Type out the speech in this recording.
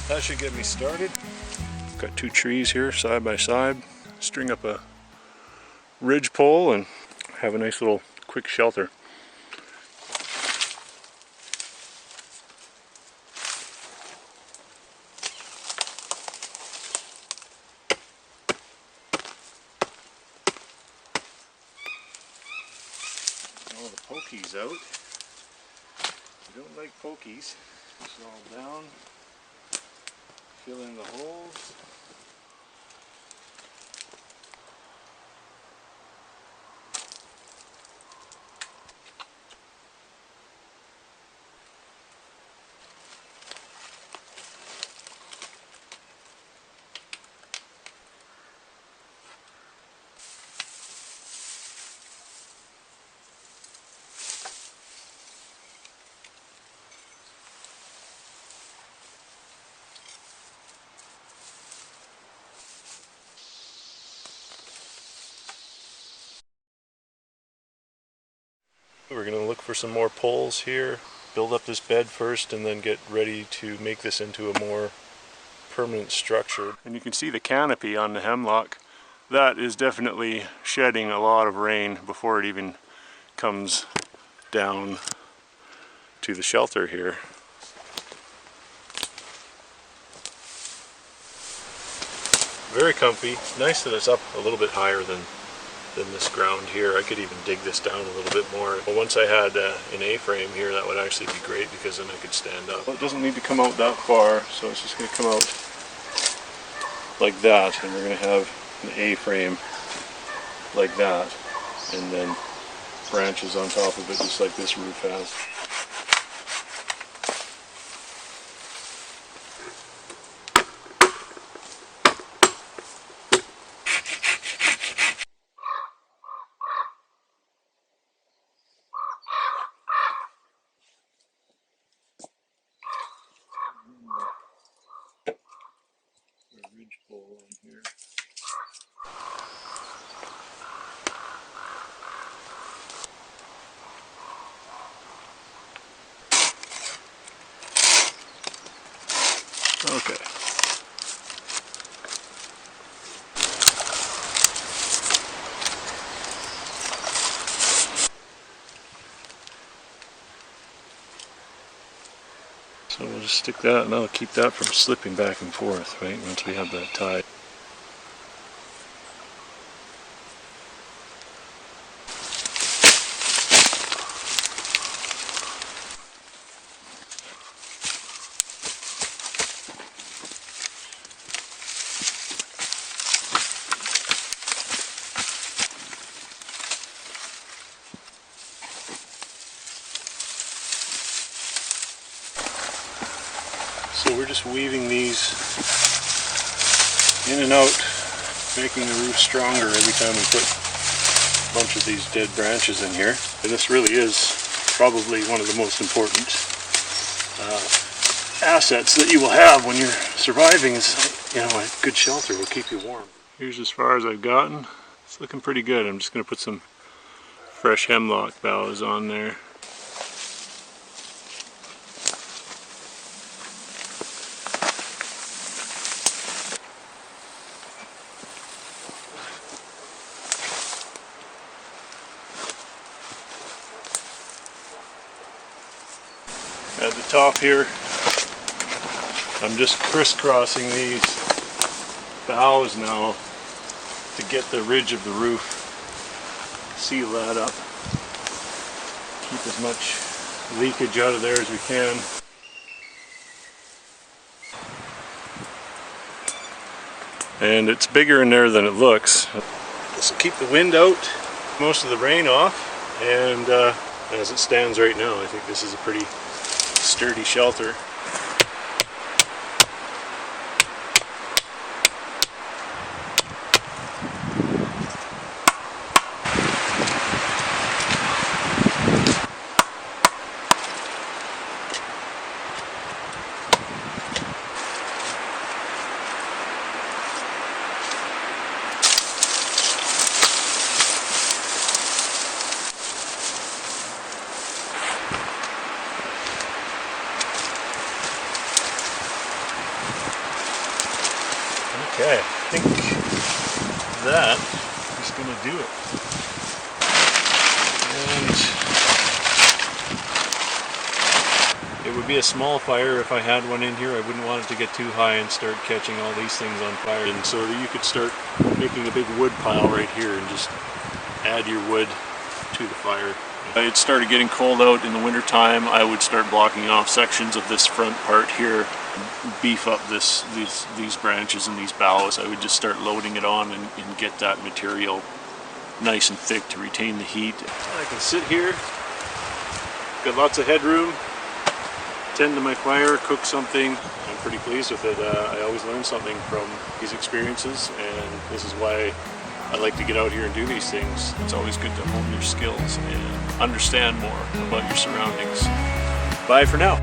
That should get me started. Got two trees here side by side. String up a ridge pole and have a nice little quick shelter. All the pokies out. I don't like pokies. It's all down. Fill in the holes. We're going to look for some more poles here, build up this bed first, and then get ready to make this into a more permanent structure. And you can see the canopy on the hemlock. That is definitely shedding a lot of rain before it even comes down to the shelter here. Very comfy. Nice that it's up a little bit higher than this ground here. I could even dig this down a little bit more. But once I had an A-frame here, that would actually be great because then I could stand up. Well, it doesn't need to come out that far, so it's just going to come out like that, and we're going to have an A-frame like that, and then branches on top of it just like this roof has. Ridge pole on here. Okay. So we'll just stick that, and that'll keep that from slipping back and forth, right, once we have that tied. So we're just weaving these in and out, making the roof stronger every time we put a bunch of these dead branches in here. And this really is probably one of the most important assets that you will have when you're surviving is, you know, a good shelter will keep you warm. Here's as far as I've gotten. It's looking pretty good. I'm just going to put some fresh hemlock boughs on there. At the top here, I'm just crisscrossing these boughs now to get the ridge of the roof, seal that up, keep as much leakage out of there as we can. And it's bigger in there than it looks. This will keep the wind out, most of the rain off, and as it stands right now, I think this is a pretty sturdy shelter. Okay, I think that is going to do it. And it would be a small fire if I had one in here. I wouldn't want it to get too high and start catching all these things on fire. And so you could start making a big wood pile right here and just add your wood to the fire. It started getting cold out in the winter time. I would start blocking off sections of this front part here, beef up these branches and these boughs. I would just start loading it on and get that material nice and thick to retain the heat. I can sit here, got lots of headroom, tend to my fire, cook something. I'm pretty pleased with it. I always learn something from these experiences, and this is why I like to get out here and do these things. It's always good to hone your skills and understand more about your surroundings. Bye for now.